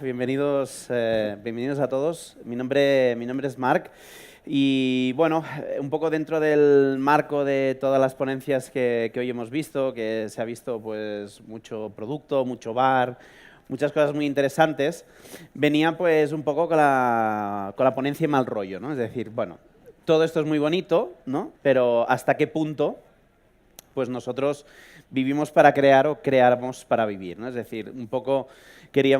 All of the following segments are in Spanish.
bienvenidos, bienvenidos a todos. Mi nombre es Marc y bueno, un poco dentro del marco de todas las ponencias que hoy hemos visto, que se ha visto pues mucho producto, mucho bar, muchas cosas muy interesantes, venía pues un poco con la ponencia mal rollo, ¿no? Es decir, bueno, todo esto es muy bonito, ¿no? Pero ¿hasta qué punto pues nosotros vivimos para crear o creamos para vivir, ¿no? Es decir, un poco quería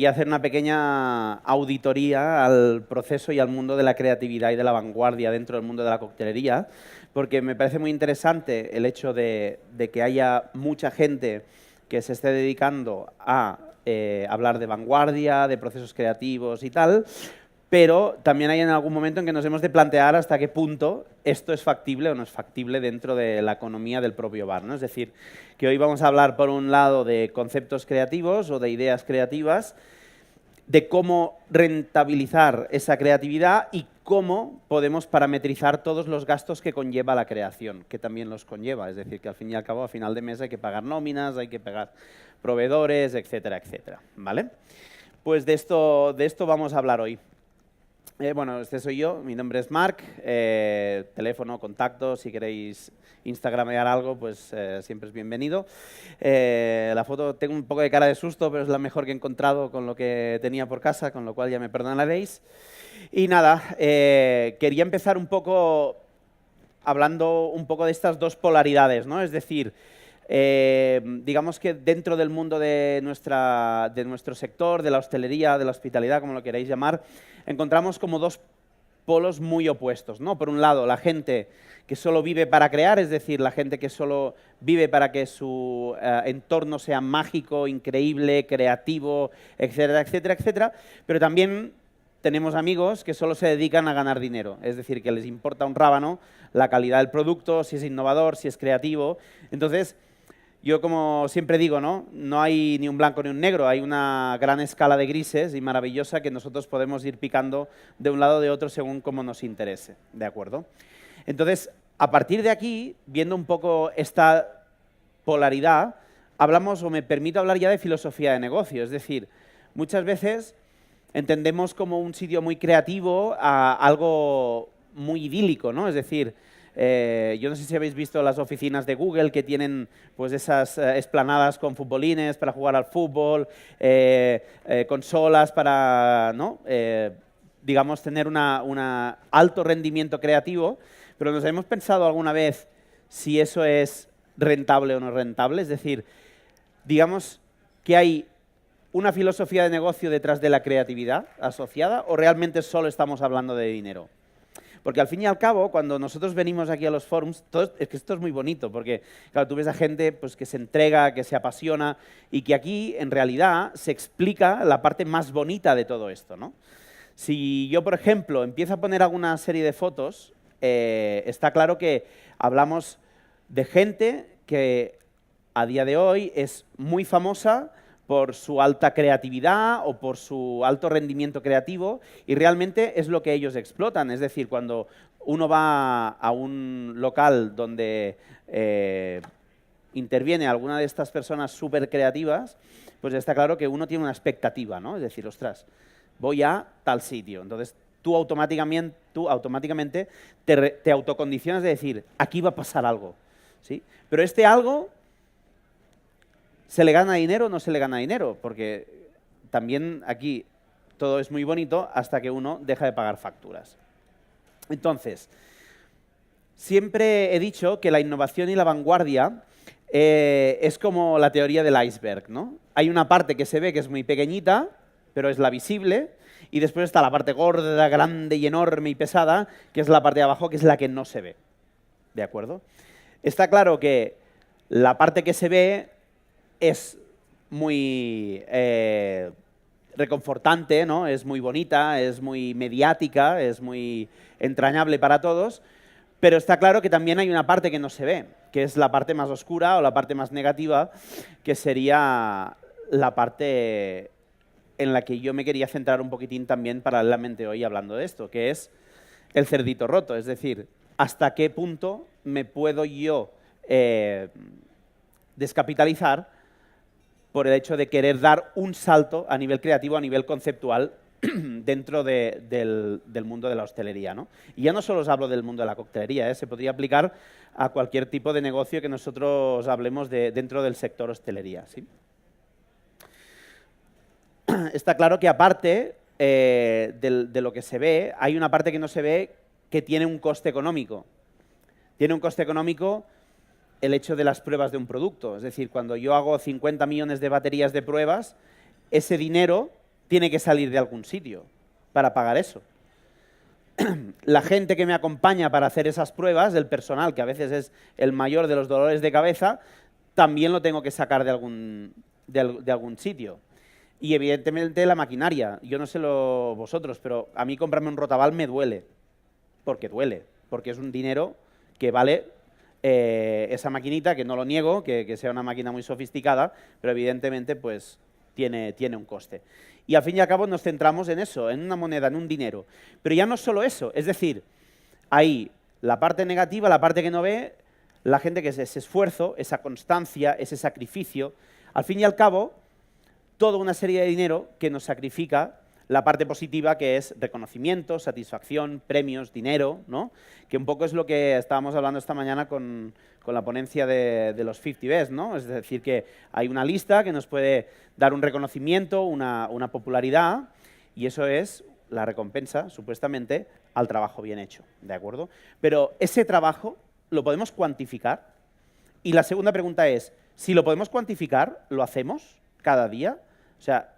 hacer una pequeña auditoría al proceso y al mundo de la creatividad y de la vanguardia dentro del mundo de la coctelería, porque me parece muy interesante el hecho de que haya mucha gente que se esté dedicando a hablar de vanguardia, de procesos creativos y tal, pero también hay en algún momento en que nos hemos de plantear hasta qué punto esto es factible o no es factible dentro de la economía del propio bar, ¿no? Es decir, que hoy vamos a hablar por un lado de conceptos creativos o de ideas creativas, de cómo rentabilizar esa creatividad y cómo podemos parametrizar todos los gastos que conlleva la creación, que también los conlleva. Es decir, que al fin y al cabo, a final de mes hay que pagar nóminas, hay que pagar proveedores, etcétera, etcétera, ¿vale? Pues de esto vamos a hablar hoy. Bueno, este soy yo, mi nombre es Marc, teléfono, contacto, si queréis instagramear algo, pues siempre es bienvenido. La foto, tengo un poco de cara de susto, pero es la mejor que he encontrado con lo que tenía por casa, con lo cual ya me perdonaréis. Y nada, quería empezar un poco hablando un poco de estas dos polaridades, ¿no? Es decir, digamos que dentro del mundo de nuestro sector, de la hostelería, de la hospitalidad, como lo queráis llamar, encontramos como dos polos muy opuestos, ¿no? Por un lado, la gente que solo vive para crear, es decir, la gente que solo vive para que su entorno sea mágico, increíble, creativo, etcétera, etcétera, etcétera, pero también tenemos amigos que solo se dedican a ganar dinero, es decir, que les importa un rábano la calidad del producto, si es innovador, si es creativo. Entonces, yo como siempre digo, ¿no? No hay ni un blanco ni un negro, hay una gran escala de grises y maravillosa que nosotros podemos ir picando de un lado o de otro según como nos interese, ¿de acuerdo? Entonces, a partir de aquí, viendo un poco esta polaridad, hablamos o me permito hablar ya de filosofía de negocio, es decir, muchas veces entendemos como un sitio muy creativo a algo muy idílico, ¿no? Es decir, yo no sé si habéis visto las oficinas de Google que tienen pues esas esplanadas con futbolines para jugar al fútbol, consolas para, ¿no? Digamos, tener un alto rendimiento creativo, pero nos hemos pensado alguna vez si eso es rentable o no rentable, es decir, digamos que hay una filosofía de negocio detrás de la creatividad asociada o realmente solo estamos hablando de dinero. Porque al fin y al cabo, cuando nosotros venimos aquí a los forums, es que esto es muy bonito, porque claro, tú ves a gente pues, que se entrega, que se apasiona, y que aquí, en realidad, se explica la parte más bonita de todo esto, ¿no? Si yo, por ejemplo, empiezo a poner alguna serie de fotos, está claro que hablamos de gente que a día de hoy es muy famosa por su alta creatividad o por su alto rendimiento creativo y realmente es lo que ellos explotan. Es decir, cuando uno va a un local donde interviene alguna de estas personas súper creativas, pues está claro que uno tiene una expectativa, ¿no? Es decir, ostras, voy a tal sitio. Entonces, tú automáticamente te autocondicionas de decir, aquí va a pasar algo, ¿sí? Pero este algo, ¿se le gana dinero o no se le gana dinero? Porque también aquí todo es muy bonito hasta que uno deja de pagar facturas. Entonces, siempre he dicho que la innovación y la vanguardia es como la teoría del iceberg, ¿no? Hay una parte que se ve que es muy pequeñita, pero es la visible, y después está la parte gorda, grande y enorme y pesada, que es la parte de abajo, que es la que no se ve. ¿De acuerdo? Está claro que la parte que se ve es muy reconfortante, ¿no? Es muy bonita, es muy mediática, es muy entrañable para todos, pero está claro que también hay una parte que no se ve, que es la parte más oscura o la parte más negativa, que sería la parte en la que yo me quería centrar un poquitín también paralelamente hoy hablando de esto, que es el cerdito roto, es decir, hasta qué punto me puedo yo descapitalizar por el hecho de querer dar un salto a nivel creativo, a nivel conceptual, dentro del mundo de la hostelería, ¿no? Y ya no solo os hablo del mundo de la coctelería, se podría aplicar a cualquier tipo de negocio que nosotros hablemos dentro del sector hostelería, ¿sí? Está claro que aparte de lo que se ve, hay una parte que no se ve que tiene un coste económico. Tiene un coste económico el hecho de las pruebas de un producto. Es decir, cuando yo hago 50 millones de baterías de pruebas, ese dinero tiene que salir de algún sitio para pagar eso. La gente que me acompaña para hacer esas pruebas, el personal, que a veces es el mayor de los dolores de cabeza, también lo tengo que sacar de algún sitio. Y evidentemente la maquinaria. Yo no sé vosotros, pero a mí comprarme un rotabal me duele. Porque es un dinero que vale esa maquinita, que no lo niego, que sea una máquina muy sofisticada, pero evidentemente pues tiene un coste. Y al fin y al cabo nos centramos en eso, en una moneda, en un dinero. Pero ya no es solo eso, es decir, hay la parte negativa, la parte que no ve, la gente que es ese esfuerzo, esa constancia, ese sacrificio. Al fin y al cabo, toda una serie de dinero que nos sacrifica la parte positiva, que es reconocimiento, satisfacción, premios, dinero, ¿no? Que un poco es lo que estábamos hablando esta mañana con la ponencia de los 50 Best, ¿no? Es decir, que hay una lista que nos puede dar un reconocimiento, una popularidad, y eso es la recompensa, supuestamente, al trabajo bien hecho, ¿de acuerdo? Pero ese trabajo lo podemos cuantificar. Y la segunda pregunta es, si lo podemos cuantificar, ¿lo hacemos cada día? O sea,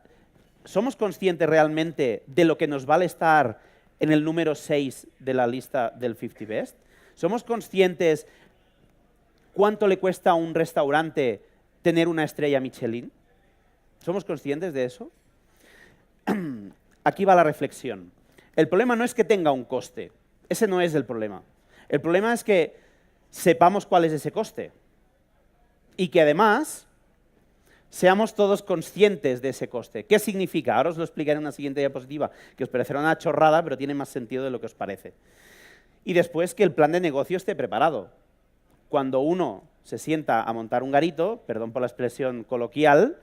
¿somos conscientes realmente de lo que nos vale estar en el número 6 de la lista del 50 Best? ¿Somos conscientes cuánto le cuesta a un restaurante tener una estrella Michelin? ¿Somos conscientes de eso? Aquí va la reflexión. El problema no es que tenga un coste. Ese no es el problema. El problema es que sepamos cuál es ese coste. Y que además seamos todos conscientes de ese coste. ¿Qué significa? Ahora os lo explicaré en una siguiente diapositiva, que os parecerá una chorrada, pero tiene más sentido de lo que os parece. Y después que el plan de negocio esté preparado. Cuando uno se sienta a montar un garito, perdón por la expresión coloquial,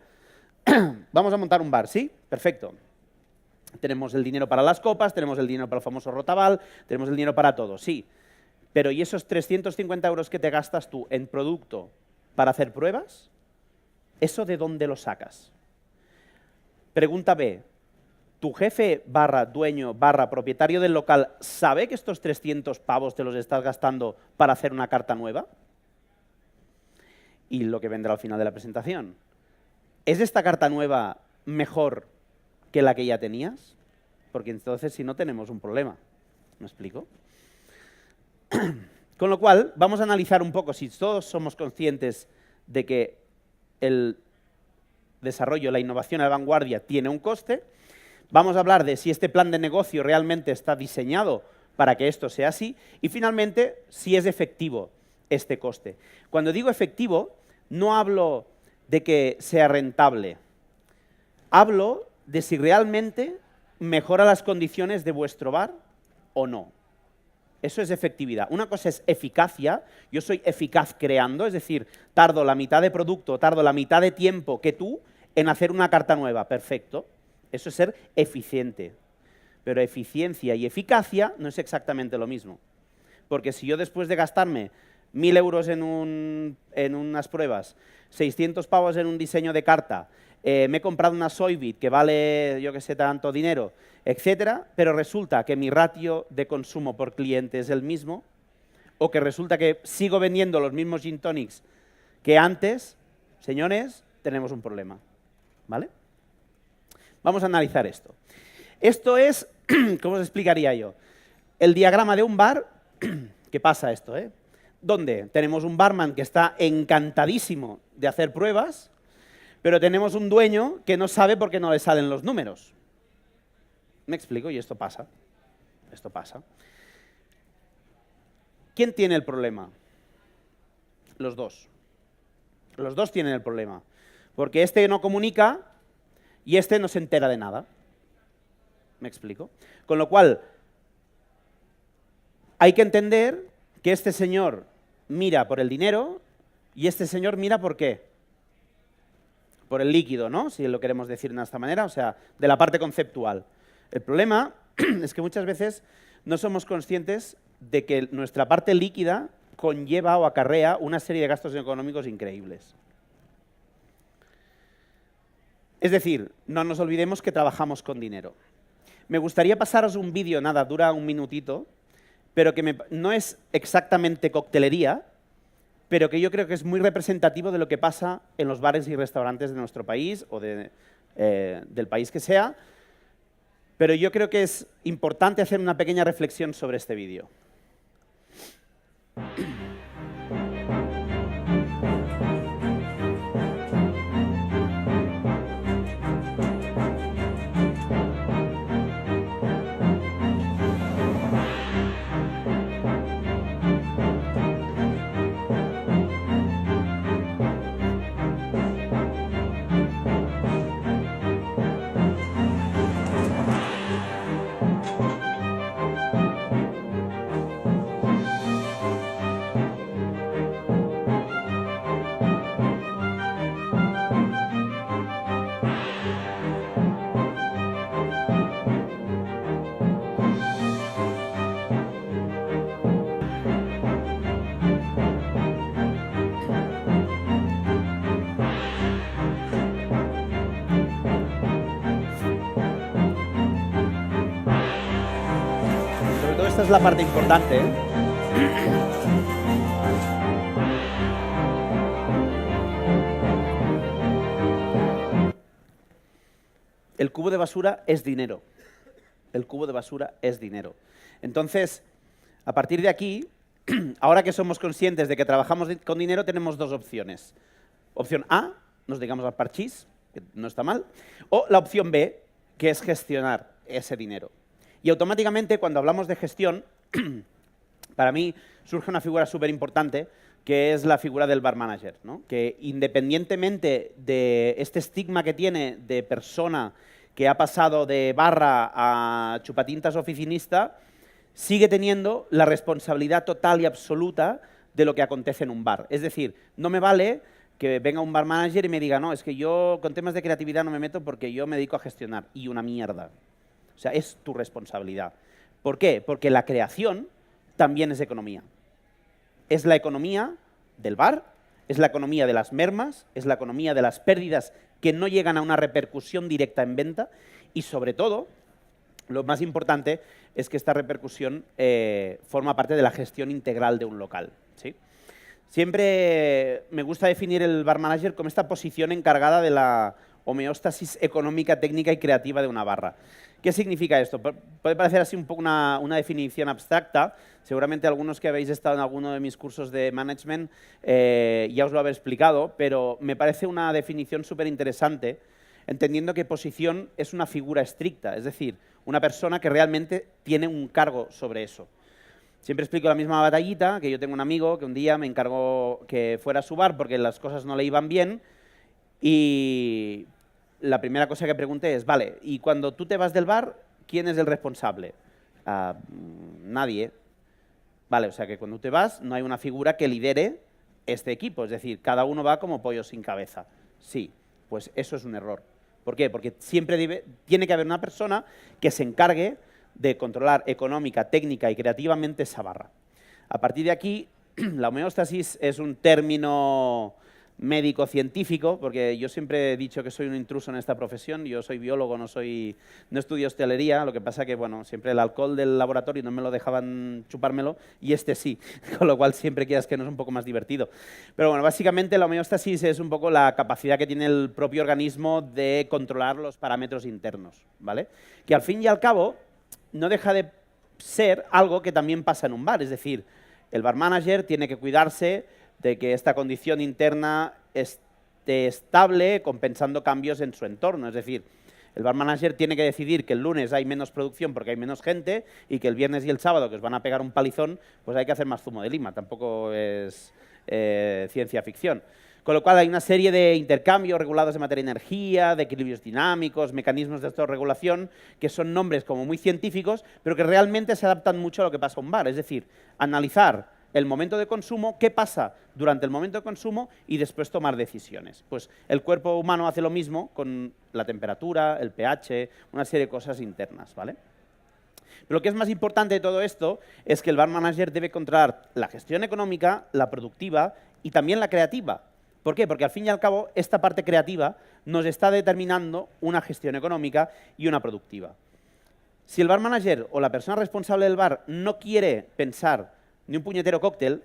vamos a montar un bar, ¿sí? Perfecto. Tenemos el dinero para las copas, tenemos el dinero para el famoso rotabal, tenemos el dinero para todo, sí. Pero ¿y esos 350 euros que te gastas tú en producto para hacer pruebas? ¿Eso de dónde lo sacas? Pregunta B. ¿Tu jefe barra dueño barra propietario del local sabe que estos 300 pavos te los estás gastando para hacer una carta nueva? Y lo que vendrá al final de la presentación. ¿Es esta carta nueva mejor que la que ya tenías? Porque entonces si no tenemos un problema. ¿Me explico? Con lo cual, vamos a analizar un poco si todos somos conscientes de que el desarrollo, la innovación a la vanguardia tiene un coste. Vamos a hablar de si este plan de negocio realmente está diseñado para que esto sea así. Y finalmente, si es efectivo este coste. Cuando digo efectivo, no hablo de que sea rentable. Hablo de si realmente mejora las condiciones de vuestro bar o no. Eso es efectividad. Una cosa es eficacia. Yo soy eficaz creando, es decir, tardo la mitad de producto, tardo la mitad de tiempo que tú en hacer una carta nueva. Perfecto. Eso es ser eficiente. Pero eficiencia y eficacia no es exactamente lo mismo. Porque si yo después de gastarme 1.000 euros en unas pruebas, 600 pavos en un diseño de carta, me he comprado una Soybit que vale, yo que sé, tanto dinero, etcétera, pero resulta que mi ratio de consumo por cliente es el mismo, o que resulta que sigo vendiendo los mismos gin tonics que antes, señores, tenemos un problema, ¿vale? Vamos a analizar esto. Esto es, ¿cómo os explicaría yo? El diagrama de un bar, ¿qué pasa esto, donde tenemos un barman que está encantadísimo de hacer pruebas, pero tenemos un dueño que no sabe por qué no le salen los números. ¿Me explico? Y esto pasa. Esto pasa. ¿Quién tiene el problema? Los dos. Los dos tienen el problema. Porque este no comunica y este no se entera de nada. ¿Me explico? Con lo cual, hay que entender que este señor mira por el dinero y este señor mira por qué. por el líquido, ¿no? Si lo queremos decir de esta manera, o sea, de la parte conceptual. El problema es que muchas veces no somos conscientes de que nuestra parte líquida conlleva o acarrea una serie de gastos económicos increíbles. Es decir, no nos olvidemos que trabajamos con dinero. Me gustaría pasaros un vídeo, nada, dura un minutito, pero que no es exactamente coctelería, pero que yo creo que es muy representativo de lo que pasa en los bares y restaurantes de nuestro país o del país que sea, pero yo creo que es importante hacer una pequeña reflexión sobre este vídeo. Esta es la parte importante, ¿eh? El cubo de basura es dinero. El cubo de basura es dinero. Entonces, a partir de aquí, ahora que somos conscientes de que trabajamos con dinero, tenemos dos opciones. Opción A, nos dedicamos al parchís, que no está mal, o la opción B, que es gestionar ese dinero. Y automáticamente, cuando hablamos de gestión, para mí surge una figura súper importante, que es la figura del bar manager, ¿no? Que independientemente de este estigma que tiene de persona que ha pasado de barra a chupatintas oficinista, sigue teniendo la responsabilidad total y absoluta de lo que acontece en un bar. Es decir, no me vale que venga un bar manager y me diga, no, es que yo con temas de creatividad no me meto porque yo me dedico a gestionar. Y una mierda. O sea, es tu responsabilidad. ¿Por qué? Porque la creación también es economía. Es la economía del bar, es la economía de las mermas, es la economía de las pérdidas que no llegan a una repercusión directa en venta y, sobre todo, lo más importante es que esta repercusión forma parte de la gestión integral de un local, ¿sí? Siempre me gusta definir el bar manager como esta posición encargada de la homeostasis económica, técnica y creativa de una barra. ¿Qué significa esto? Puede parecer así un poco una definición abstracta. Seguramente algunos que habéis estado en alguno de mis cursos de management ya os lo habéis explicado, pero me parece una definición súper interesante, entendiendo que posición es una figura estricta, es decir, una persona que realmente tiene un cargo sobre eso. Siempre explico la misma batallita, que yo tengo un amigo que un día me encargó que fuera a su bar porque las cosas no le iban bien y la primera cosa que pregunté es, vale, y cuando tú te vas del bar, ¿quién es el responsable? Nadie. Vale, o sea que cuando te vas no hay una figura que lidere este equipo, es decir, cada uno va como pollo sin cabeza. Sí, pues eso es un error. ¿Por qué? Porque siempre tiene que haber una persona que se encargue de controlar económica, técnica y creativamente esa barra. A partir de aquí, la homeostasis es un término médico-científico, porque yo siempre he dicho que soy un intruso en esta profesión, yo soy biólogo, no estudio hostelería, lo que pasa que, bueno, siempre el alcohol del laboratorio no me lo dejaban chupármelo, y este sí, con lo cual siempre quieras que no es un poco más divertido. Pero bueno, básicamente la homeostasis es un poco la capacidad que tiene el propio organismo de controlar los parámetros internos, ¿vale? Que al fin y al cabo no deja de ser algo que también pasa en un bar, es decir, el bar manager tiene que cuidarse de que esta condición interna esté estable, compensando cambios en su entorno. Es decir, el bar manager tiene que decidir que el lunes hay menos producción porque hay menos gente y que el viernes y el sábado, que os van a pegar un palizón, pues hay que hacer más zumo de lima. Tampoco es ciencia ficción. Con lo cual hay una serie de intercambios regulados de materia y energía, de equilibrios dinámicos, mecanismos de autorregulación, que son nombres como muy científicos, pero que realmente se adaptan mucho a lo que pasa en un bar. Es decir, analizar el momento de consumo, qué pasa durante el momento de consumo y después tomar decisiones. Pues el cuerpo humano hace lo mismo con la temperatura, el pH, una serie de cosas internas, ¿vale? Pero lo que es más importante de todo esto es que el bar manager debe controlar la gestión económica, la productiva y también la creativa. ¿Por qué? Porque al fin y al cabo esta parte creativa nos está determinando una gestión económica y una productiva. Si el bar manager o la persona responsable del bar no quiere pensar ni un puñetero cóctel,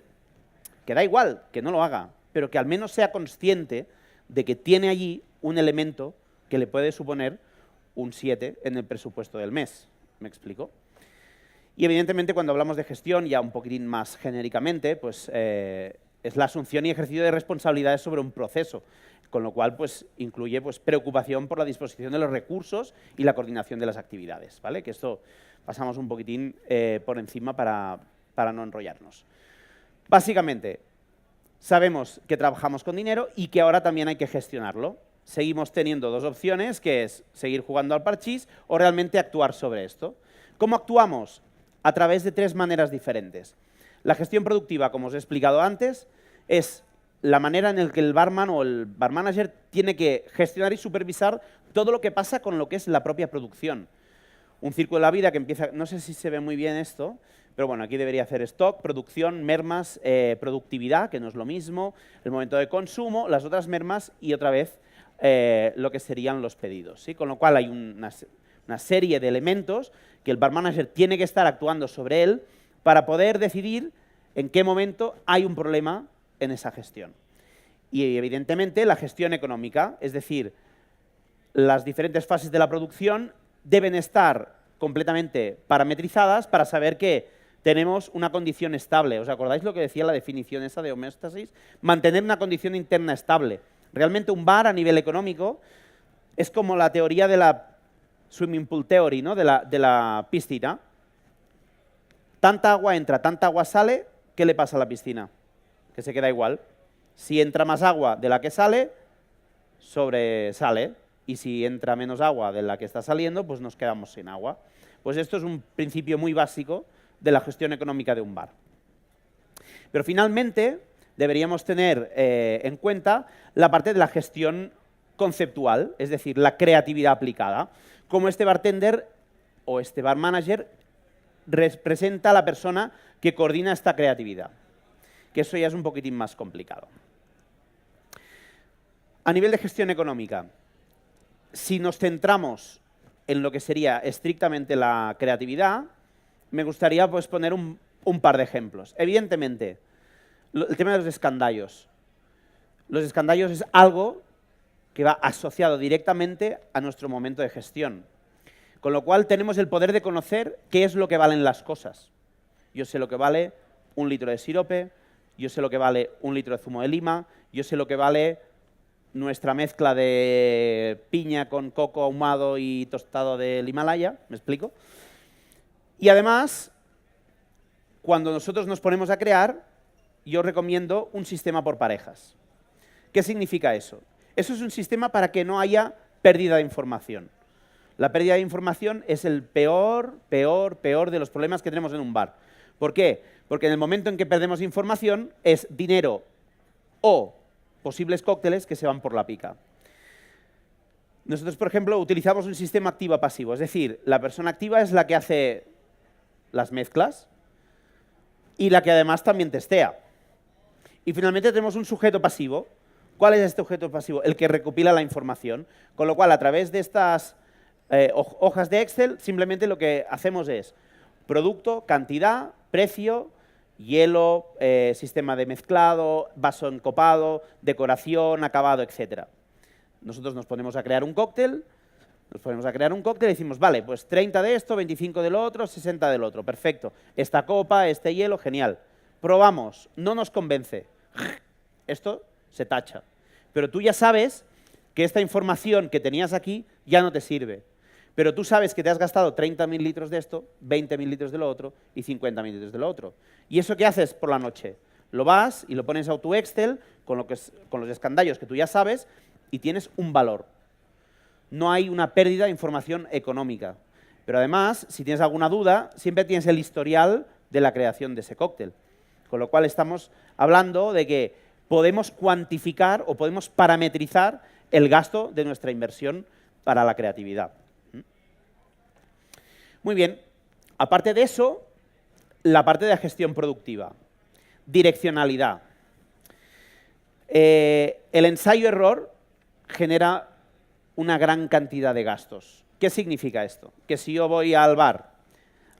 que da igual, que no lo haga, pero que al menos sea consciente de que tiene allí un elemento que le puede suponer un 7 en el presupuesto del mes. ¿Me explico? Y evidentemente cuando hablamos de gestión, ya un poquitín más genéricamente, pues es la asunción y ejercicio de responsabilidades sobre un proceso, con lo cual pues, incluye pues, preocupación por la disposición de los recursos y la coordinación de las actividades, ¿vale? Que esto pasamos un poquitín por encima para no enrollarnos. Básicamente, sabemos que trabajamos con dinero y que ahora también hay que gestionarlo. Seguimos teniendo dos opciones, que es seguir jugando al parchís o realmente actuar sobre esto. ¿Cómo actuamos? A través de tres maneras diferentes. La gestión productiva, como os he explicado antes, es la manera en la que el barman o el bar manager tiene que gestionar y supervisar todo lo que pasa con lo que es la propia producción. Un círculo de la vida que empieza, no sé si se ve muy bien esto, pero bueno, aquí debería hacer stock, producción, mermas, productividad, que no es lo mismo, el momento de consumo, las otras mermas y otra vez lo que serían los pedidos, ¿sí? Con lo cual hay una serie de elementos que el bar manager tiene que estar actuando sobre él para poder decidir en qué momento hay un problema en esa gestión. Y evidentemente la gestión económica, es decir, las diferentes fases de la producción deben estar completamente parametrizadas para saber que tenemos una condición estable. ¿Os acordáis lo que decía la definición esa de homeostasis? Mantener una condición interna estable. Realmente un bar a nivel económico es como la teoría de la swimming pool theory, ¿no? de la piscina. Tanta agua entra, tanta agua sale, ¿qué le pasa a la piscina? Que se queda igual. Si entra más agua de la que sale, sobresale. Y si entra menos agua de la que está saliendo, pues nos quedamos sin agua. Pues esto es un principio muy básico de la gestión económica de un bar. Pero finalmente deberíamos tener en cuenta la parte de la gestión conceptual, es decir, la creatividad aplicada. Como este bartender o este bar manager representa a la persona que coordina esta creatividad, que eso ya es un poquitín más complicado. A nivel de gestión económica, si nos centramos en lo que sería estrictamente la creatividad, me gustaría pues, poner un par de ejemplos. Evidentemente, el tema de los escandallos. Los escandallos es algo que va asociado directamente a nuestro momento de gestión. Con lo cual tenemos el poder de conocer qué es lo que valen las cosas. Yo sé lo que vale 1 litro de sirope, yo sé lo que vale 1 litro de zumo de lima, yo sé lo que vale nuestra mezcla de piña con coco ahumado y tostado del Himalaya, ¿me explico? Y además, cuando nosotros nos ponemos a crear, yo recomiendo un sistema por parejas. ¿Qué significa eso? Eso es un sistema para que no haya pérdida de información. La pérdida de información es el peor de los problemas que tenemos en un bar. ¿Por qué? Porque en el momento en que perdemos información es dinero o posibles cócteles que se van por la pica. Nosotros, por ejemplo, utilizamos un sistema activa-pasivo, es decir, la persona activa es la que hace las mezclas y la que además también testea. Y finalmente tenemos un sujeto pasivo. ¿Cuál es este sujeto pasivo? El que recopila la información. Con lo cual, a través de estas hojas de Excel, simplemente lo que hacemos es producto, cantidad, precio, hielo, sistema de mezclado, vaso encopado, decoración, acabado, etc. Nosotros nos ponemos a crear un cóctel, y decimos, vale, pues 30 de esto, 25 del otro, 60 del otro, perfecto. Esta copa, este hielo, genial. Probamos, no nos convence. Esto se tacha. Pero tú ya sabes que esta información que tenías aquí ya no te sirve. Pero tú sabes que te has gastado 30.000 litros de esto, 20.000 litros de lo otro y 50.000 litros de lo otro. ¿Y eso qué haces por la noche? Lo vas y lo pones a tu Excel con los escandallos que tú ya sabes y tienes un valor. No hay una pérdida de información económica. Pero además, si tienes alguna duda, siempre tienes el historial de la creación de ese cóctel. Con lo cual estamos hablando de que podemos cuantificar o podemos parametrizar el gasto de nuestra inversión para la creatividad. Muy bien. Aparte de eso, la parte de la gestión productiva. Direccionalidad. El ensayo-error genera una gran cantidad de gastos. ¿Qué significa esto? Que si yo voy al bar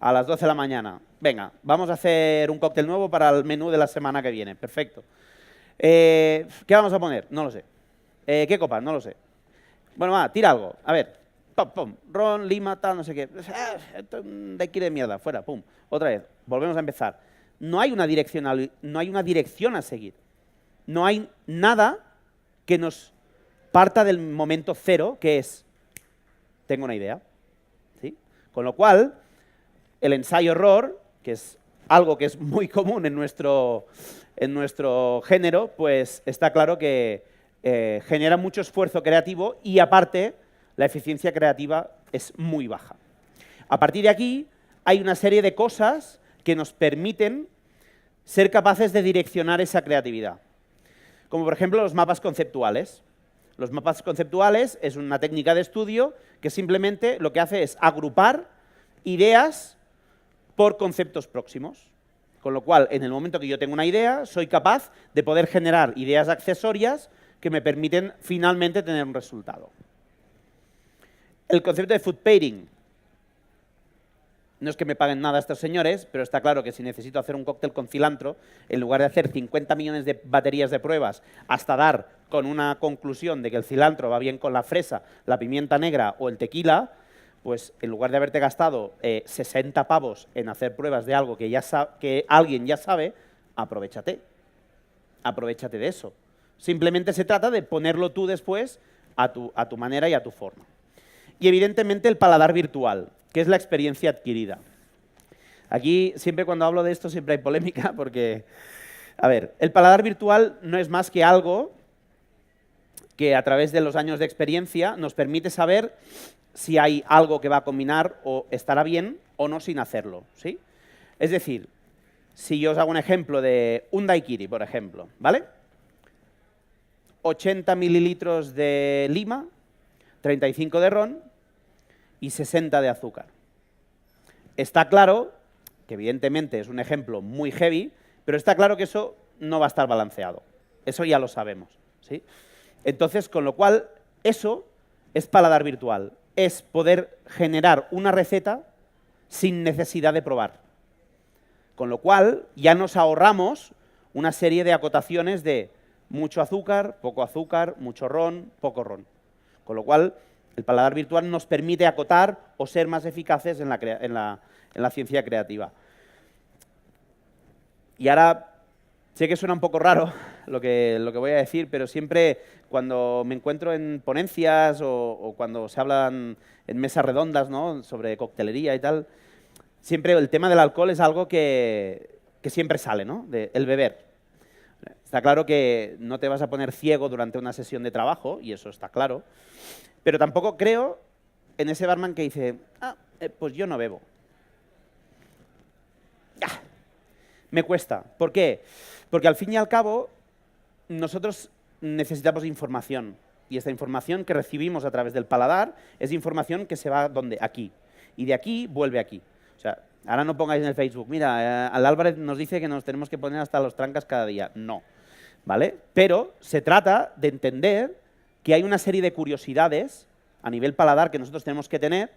a las 12 de la mañana, venga, vamos a hacer un cóctel nuevo para el menú de la semana que viene, perfecto. ¿Qué vamos a poner? No lo sé. ¿Qué copa? No lo sé. Bueno, va, tira algo. A ver, pum, pum, ron, lima, tal, no sé qué. Esto es un daiquiri de mierda, fuera, pum. Otra vez, volvemos a empezar. No hay una dirección a seguir. No hay nada que nos parta del momento cero, que es, tengo una idea. ¿Sí? Con lo cual, el ensayo-error, que es algo que es muy común en nuestro género, pues está claro que genera mucho esfuerzo creativo y, aparte, la eficiencia creativa es muy baja. A partir de aquí, hay una serie de cosas que nos permiten ser capaces de direccionar esa creatividad. Como, por ejemplo, los mapas conceptuales. Los mapas conceptuales es una técnica de estudio que simplemente lo que hace es agrupar ideas por conceptos próximos. Con lo cual, en el momento que yo tengo una idea, soy capaz de poder generar ideas accesorias que me permiten finalmente tener un resultado. El concepto de food pairing. No es que me paguen nada estos señores, pero está claro que si necesito hacer un cóctel con cilantro, en lugar de hacer 50 millones de baterías de pruebas hasta dar con una conclusión de que el cilantro va bien con la fresa, la pimienta negra o el tequila, pues en lugar de haberte gastado 60 pavos en hacer pruebas de algo que alguien ya sabe, aprovéchate. Aprovéchate de eso. Simplemente se trata de ponerlo tú después a tu manera y a tu forma. Y evidentemente el paladar virtual, que es la experiencia adquirida. Aquí, siempre cuando hablo de esto, siempre hay polémica, porque, a ver, el paladar virtual no es más que algo que a través de los años de experiencia nos permite saber si hay algo que va a combinar o estará bien o no sin hacerlo, ¿sí? Es decir, si yo os hago un ejemplo de un daiquiri, por ejemplo, ¿vale? 80 mililitros de lima, 35 de ron y 60 de azúcar. Está claro que evidentemente es un ejemplo muy heavy, pero está claro que eso no va a estar balanceado. Eso ya lo sabemos, ¿sí? Entonces, con lo cual, eso es paladar virtual. Es poder generar una receta sin necesidad de probar. Con lo cual, ya nos ahorramos una serie de acotaciones de mucho azúcar, mucho ron, poco ron. Con lo cual, el paladar virtual nos permite acotar o ser más eficaces en la ciencia creativa. Y ahora, sé que suena un poco raro lo que voy a decir, pero siempre cuando me encuentro en ponencias o cuando se hablan en mesas redondas, ¿no?, sobre coctelería y tal, siempre el tema del alcohol es algo que siempre sale, ¿no?, el beber. Está claro que no te vas a poner ciego durante una sesión de trabajo, y eso está claro, pero tampoco creo en ese barman que dice, pues yo no bebo. Me cuesta. ¿Por qué? Porque al fin y al cabo nosotros necesitamos información, y esta información que recibimos a través del paladar es información que se va ¿dónde? Aquí. Y de aquí vuelve aquí. O sea, ahora no pongáis en el Facebook, mira, al Álvarez nos dice que nos tenemos que poner hasta los trancas cada día. No, ¿vale? Pero se trata de entender que hay una serie de curiosidades a nivel paladar que nosotros tenemos que tener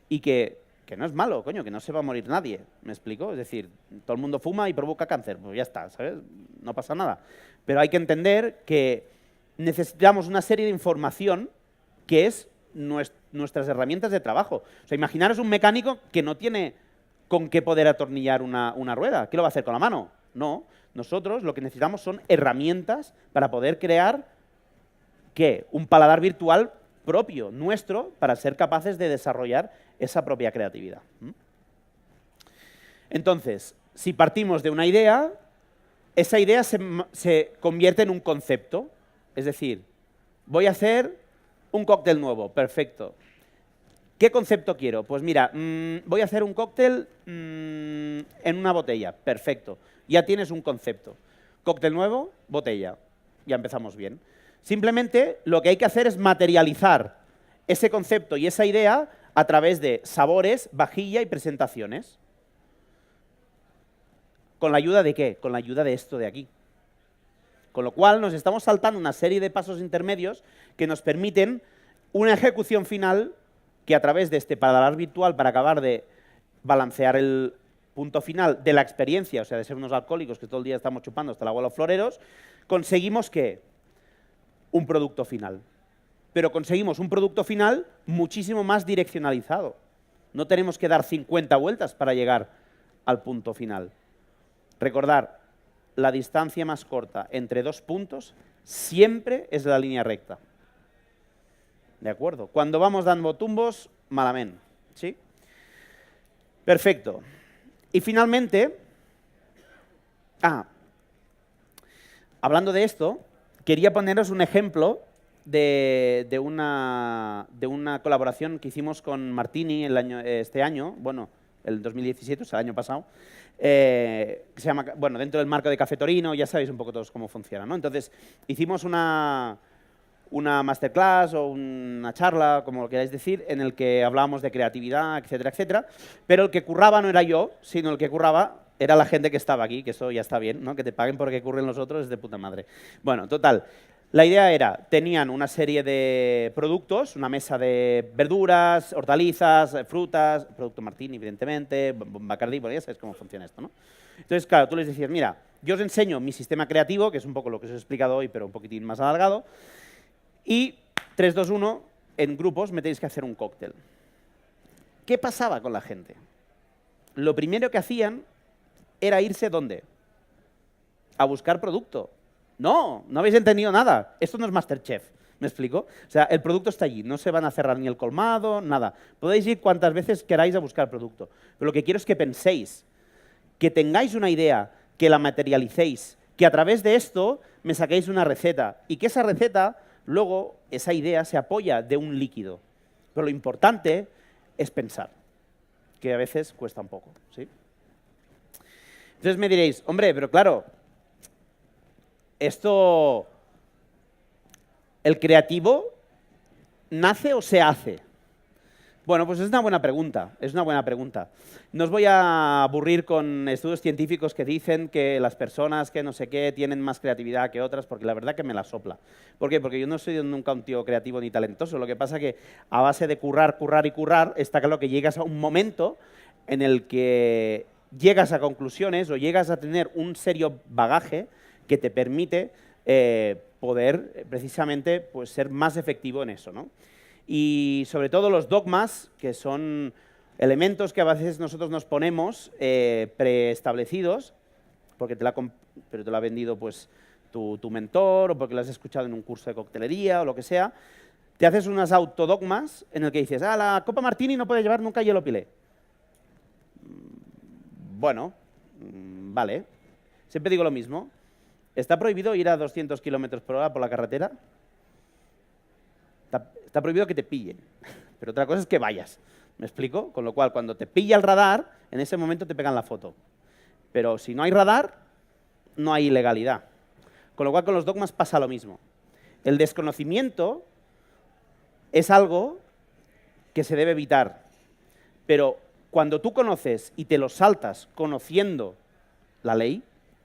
y que no es malo, coño, que no se va a morir nadie, ¿me explico? Es decir, todo el mundo fuma y provoca cáncer, pues ya está, ¿sabes? No pasa nada. Pero hay que entender que necesitamos una serie de información que es nuestras herramientas de trabajo. O sea, imaginaros un mecánico que no tiene con qué poder atornillar una rueda. ¿Qué lo va a hacer con la mano? No. Nosotros lo que necesitamos son herramientas para poder crear, ¿qué? Un paladar virtual propio, nuestro, para ser capaces de desarrollar esa propia creatividad. Entonces, si partimos de una idea, esa idea se convierte en un concepto. Es decir, voy a hacer un cóctel nuevo, perfecto. ¿Qué concepto quiero? Pues mira, voy a hacer un cóctel en una botella, perfecto. Ya tienes un concepto. Cóctel nuevo, botella. Ya empezamos bien. Simplemente lo que hay que hacer es materializar ese concepto y esa idea a través de sabores, vajilla y presentaciones. ¿Con la ayuda de qué? Con la ayuda de esto de aquí. Con lo cual nos estamos saltando una serie de pasos intermedios que nos permiten una ejecución final que a través de este paladar virtual, para acabar de balancear el punto final de la experiencia, o sea, de ser unos alcohólicos que todo el día estamos chupando hasta el agua de los floreros, conseguimos ¿qué? Un producto final. Pero conseguimos un producto final muchísimo más direccionalizado. No tenemos que dar 50 vueltas para llegar al punto final. Recordar, la distancia más corta entre dos puntos siempre es la línea recta. ¿De acuerdo? Cuando vamos dando tumbos, malamente. ¿Sí? Perfecto. Y finalmente, hablando de esto, quería poneros un ejemplo de una colaboración que hicimos con Martini este año, bueno, el 2017, o sea, el año pasado, que se llama, bueno, dentro del marco de Café Torino, ya sabéis un poco todos cómo funciona, ¿no? Entonces, hicimos una masterclass o una charla, como lo queráis decir, en el que hablábamos de creatividad, etcétera, etcétera, pero el que curraba no era yo, sino el que curraba era la gente que estaba aquí, que eso ya está bien, ¿no? Que te paguen porque curren los otros es de puta madre. Bueno, total. La idea era, tenían una serie de productos, una mesa de verduras, hortalizas, frutas, producto Martini, evidentemente, Bacardí, bueno, ya sabes cómo funciona esto, ¿no? Entonces, claro, tú les decías, mira, yo os enseño mi sistema creativo, que es un poco lo que os he explicado hoy, pero un poquitín más alargado, y 3, 2, 1, en grupos me tenéis que hacer un cóctel. ¿Qué pasaba con la gente? Lo primero que hacían era irse, ¿dónde? A buscar producto. No, no habéis entendido nada. Esto no es MasterChef, ¿me explico? O sea, el producto está allí, no se van a cerrar ni el colmado, nada. Podéis ir cuantas veces queráis a buscar producto. Pero lo que quiero es que penséis, que tengáis una idea, que la materialicéis, que a través de esto me saquéis una receta y que esa receta, luego, esa idea se apoya de un líquido. Pero lo importante es pensar, que a veces cuesta un poco, ¿sí? Entonces me diréis, hombre, pero claro, esto, ¿el creativo nace o se hace? Bueno, pues es una buena pregunta, es una buena pregunta. No os voy a aburrir con estudios científicos que dicen que las personas que no sé qué tienen más creatividad que otras, porque la verdad que me la sopla. ¿Por qué? Porque yo no soy nunca un tío creativo ni talentoso. Lo que pasa es que a base de currar, currar y currar, está claro que llegas a un momento en el que llegas a conclusiones o llegas a tener un serio bagaje que te permite poder precisamente pues, ser más efectivo en eso, ¿no? Y sobre todo los dogmas, que son elementos que a veces nosotros nos ponemos preestablecidos, porque pero te lo ha vendido pues, tu mentor, o porque lo has escuchado en un curso de coctelería, o lo que sea, te haces unas autodogmas en el que dices, la copa Martini no puede llevar nunca hielo pilé. Bueno, vale. Siempre digo lo mismo. ¿Está prohibido ir a 200 km por hora por la carretera? Está prohibido que te pillen, pero otra cosa es que vayas, ¿me explico? Con lo cual, cuando te pilla el radar, en ese momento te pegan la foto. Pero si no hay radar, no hay ilegalidad. Con lo cual, con los dogmas pasa lo mismo. El desconocimiento es algo que se debe evitar, pero cuando tú conoces y te lo saltas conociendo la ley,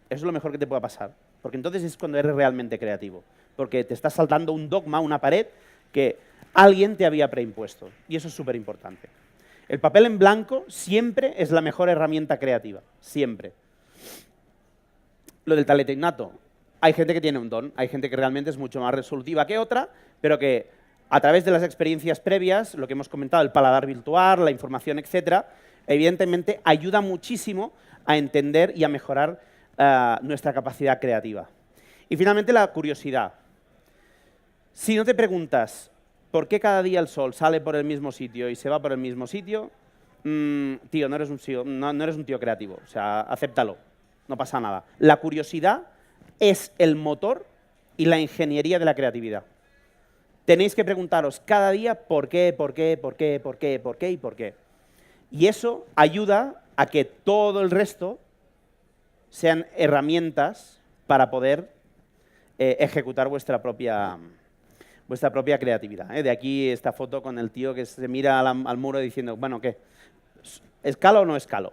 eso es lo mejor que te pueda pasar, porque entonces es cuando eres realmente creativo, porque te estás saltando un dogma, una pared, que alguien te había preimpuesto, y eso es súper importante. El papel en blanco siempre es la mejor herramienta creativa, siempre. Lo del talento innato. Hay gente que tiene un don, hay gente que realmente es mucho más resolutiva que otra, pero que a través de las experiencias previas, lo que hemos comentado, el paladar virtual, la información, etcétera, evidentemente ayuda muchísimo a entender y a mejorar nuestra capacidad creativa. Y finalmente la curiosidad. Si no te preguntas por qué cada día el sol sale por el mismo sitio y se va por el mismo sitio, tío, no eres un tío creativo. O sea, acéptalo, no pasa nada. La curiosidad es el motor y la ingeniería de la creatividad. Tenéis que preguntaros cada día por qué, por qué, por qué, por qué, por qué y por qué. Y eso ayuda a que todo el resto sean herramientas para poder ejecutar vuestra propia creatividad. De aquí esta foto con el tío que se mira al muro diciendo, bueno, ¿qué? ¿Escalo o no escalo?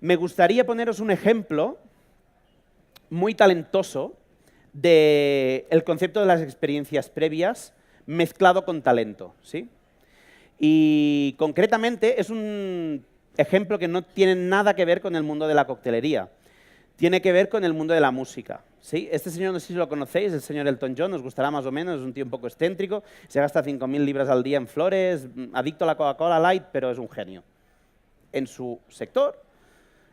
Me gustaría poneros un ejemplo muy talentoso del concepto de las experiencias previas mezclado con talento, ¿sí? Y concretamente es un ejemplo que no tiene nada que ver con el mundo de la coctelería. Tiene que ver con el mundo de la música, ¿sí? Este señor, no sé si lo conocéis, el señor Elton John, os gustará más o menos, es un tío un poco excéntrico, se gasta 5.000 libras al día en flores, adicto a la Coca-Cola Light, pero es un genio. En su sector,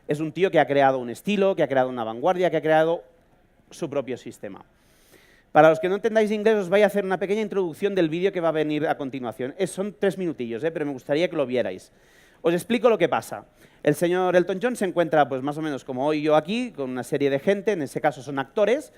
es un tío que ha creado un estilo, que ha creado una vanguardia, que ha creado su propio sistema. Para los que no entendáis inglés, os voy a hacer una pequeña introducción del vídeo que va a venir a continuación. Son 3 minutillos, pero me gustaría que lo vierais. Os explico lo que pasa. El señor Elton John se encuentra, pues más o menos como hoy yo aquí, con una serie de gente, en ese caso son actores,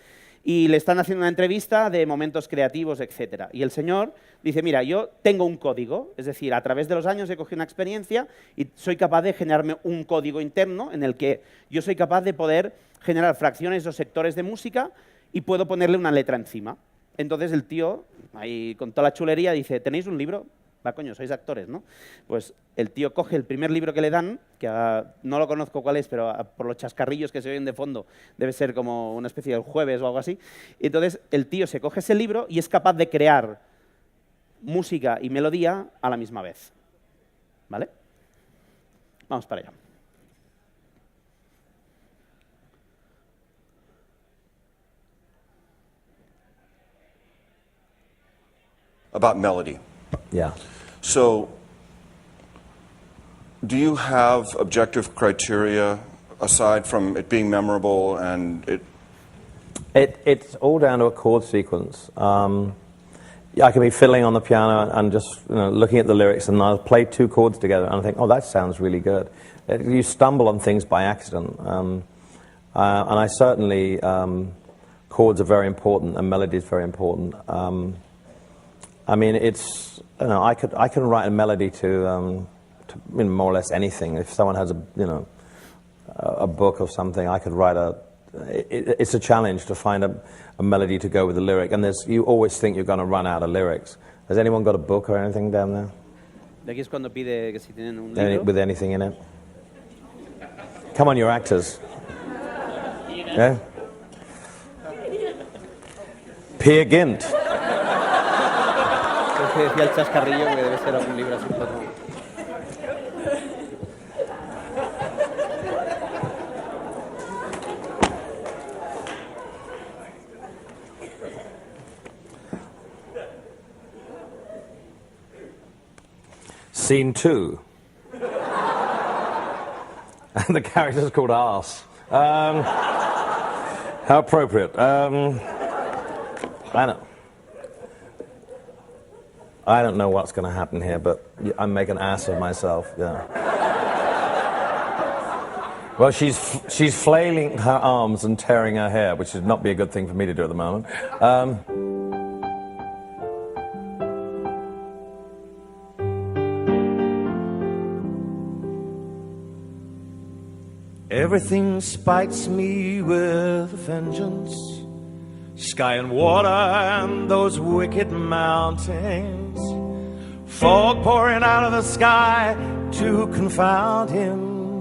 y le están haciendo una entrevista de momentos creativos, etc. Y el señor dice, mira, yo tengo un código, es decir, a través de los años he cogido una experiencia y soy capaz de generarme un código interno en el que yo soy capaz de poder generar fracciones o sectores de música y puedo ponerle una letra encima. Entonces el tío, ahí con toda la chulería, dice, ¿tenéis un libro? Va, coño, sois actores, ¿no? Pues el tío coge el primer libro que le dan, que no lo conozco cuál es, pero por los chascarrillos que se oyen de fondo, debe ser como una especie del Jueves o algo así. Y entonces el tío se coge ese libro y es capaz de crear música y melodía a la misma vez. ¿Vale? Vamos para allá. About melody. Yeah. So, do you have objective criteria aside from it being memorable and it? It's all down to a chord sequence. Yeah, I can be fiddling on the piano and just looking at the lyrics, and I'll play 2 chords together, and I think, oh, that sounds really good. You stumble on things by accident, and I certainly chords are very important, and melody is very important. I mean, it's I can write a melody to more or less anything. If someone has a book or something, I could write it's a challenge to find a melody to go with the lyric, and you always think you're going to run out of lyrics. Has anyone got a book or anything down there? De aquí es cuando pide que si tienen un libro. With anything in it? Come on, you're actors. Yeah? Peer Gynt. Es que decía el chascarrillo que debe ser algún libro así un poco. Scene 2. And the character's called Arse. How appropriate. I don't know what's going to happen here, but I make an ass of myself. Yeah. Well, she's flailing her arms and tearing her hair, which would not be a good thing for me to do at the moment. Everything spites me with vengeance. Sky and water and those wicked mountains. Fog pouring out of the sky to confound him.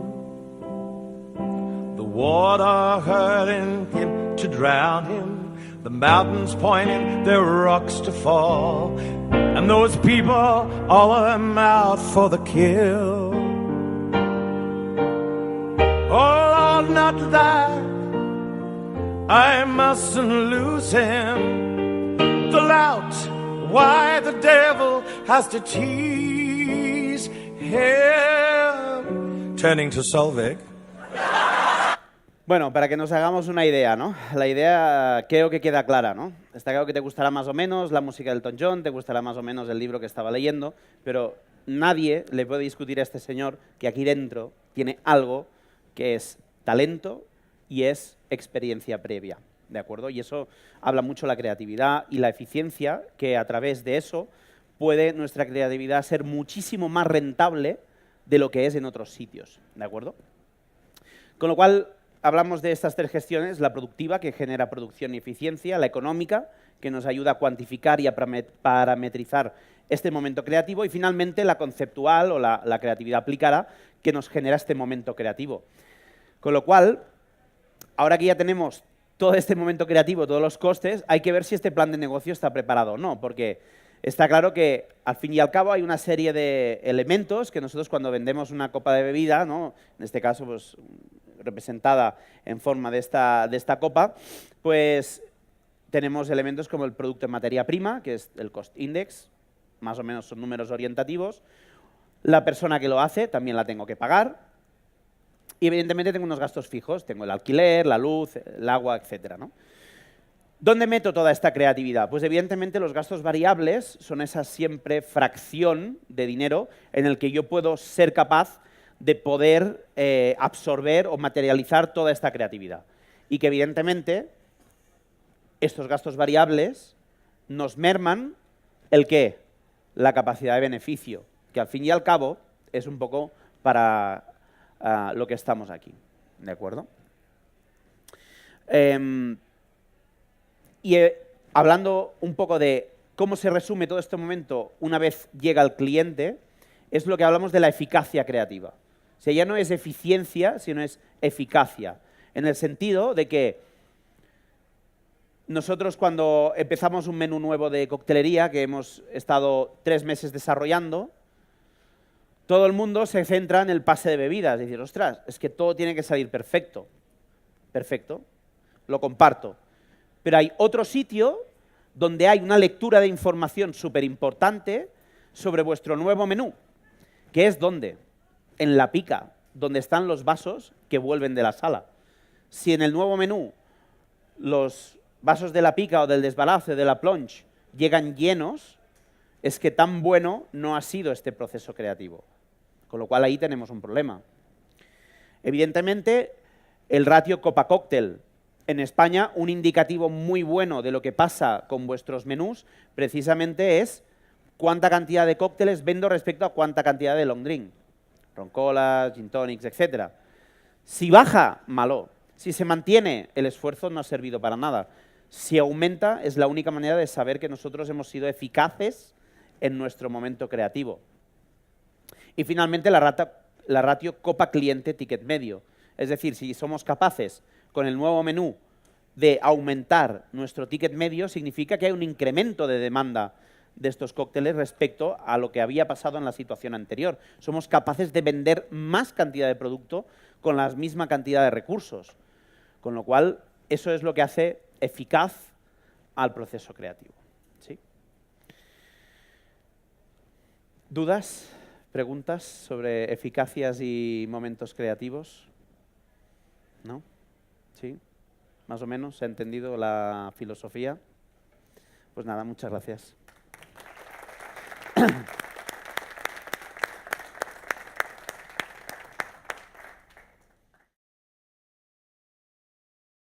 The water hurting him to drown him. The mountains pointing their rocks to fall. And those people, all of them out for the kill. Oh, Lord, not that I mustn't lose him. The lout, why the devil has to tease him. Turning to Solveig. Bueno, para que nos hagamos una idea, ¿no? La idea creo que queda clara, ¿no? Está claro que te gustará más o menos la música de Elton John, te gustará más o menos el libro que estaba leyendo, pero nadie le puede discutir a este señor que aquí dentro tiene algo que es talento y es experiencia previa, ¿de acuerdo? Y eso habla mucho de la creatividad y la eficiencia, que a través de eso puede nuestra creatividad ser muchísimo más rentable de lo que es en otros sitios, ¿de acuerdo? Con lo cual, hablamos de estas tres gestiones: la productiva, que genera producción y eficiencia; la económica, que nos ayuda a cuantificar y a parametrizar este momento creativo; y finalmente la conceptual o la creatividad aplicada, que nos genera este momento creativo. Con lo cual, ahora que ya tenemos todo este momento creativo, todos los costes, hay que ver si este plan de negocio está preparado o no, porque está claro que, al fin y al cabo, hay una serie de elementos que nosotros, cuando vendemos una copa de bebida, ¿no?, en este caso pues, representada en forma de esta copa, pues tenemos elementos como el producto en materia prima, que es el cost index, más o menos son números orientativos; la persona que lo hace también la tengo que pagar; y evidentemente tengo unos gastos fijos, tengo el alquiler, la luz, el agua, etcétera, ¿no? ¿Dónde meto toda esta creatividad? Pues evidentemente los gastos variables son esa siempre fracción de dinero en el que yo puedo ser capaz de poder absorber o materializar toda esta creatividad. Y que evidentemente estos gastos variables nos merman ¿el qué? La capacidad de beneficio, que al fin y al cabo es un poco para lo que estamos aquí, ¿de acuerdo? Hablando un poco de cómo se resume todo este momento una vez llega al cliente, es lo que hablamos de la eficacia creativa. O sea, ya no es eficiencia, sino es eficacia, en el sentido de que nosotros, cuando empezamos un menú nuevo de coctelería que hemos estado 3 meses desarrollando, todo el mundo se centra en el pase de bebidas, es decir, ostras, es que todo tiene que salir perfecto. Perfecto, lo comparto. Pero hay otro sitio donde hay una lectura de información súper importante sobre vuestro nuevo menú, que es ¿dónde? En la pica, donde están los vasos que vuelven de la sala. Si en el nuevo menú los vasos de la pica o del desbalace, de la plonge, llegan llenos, es que tan bueno no ha sido este proceso creativo. Con lo cual ahí tenemos un problema. Evidentemente, el ratio copa-cóctel en España, un indicativo muy bueno de lo que pasa con vuestros menús, precisamente es cuánta cantidad de cócteles vendo respecto a cuánta cantidad de long drink. Roncolas, gin tonics, etc. Si baja, malo. Si se mantiene, el esfuerzo no ha servido para nada. Si aumenta, es la única manera de saber que nosotros hemos sido eficaces en nuestro momento creativo. Y finalmente, la ratio copa-cliente-ticket medio. Es decir, si somos capaces, con el nuevo menú, de aumentar nuestro ticket medio, significa que hay un incremento de demanda de estos cócteles respecto a lo que había pasado en la situación anterior. Somos capaces de vender más cantidad de producto con la misma cantidad de recursos. Con lo cual, eso es lo que hace eficaz al proceso creativo. ¿Sí? ¿Dudas? ¿Preguntas sobre eficacias y momentos creativos? ¿No? ¿Sí? ¿Más o menos? ¿Se ha entendido la filosofía? Pues nada, muchas gracias.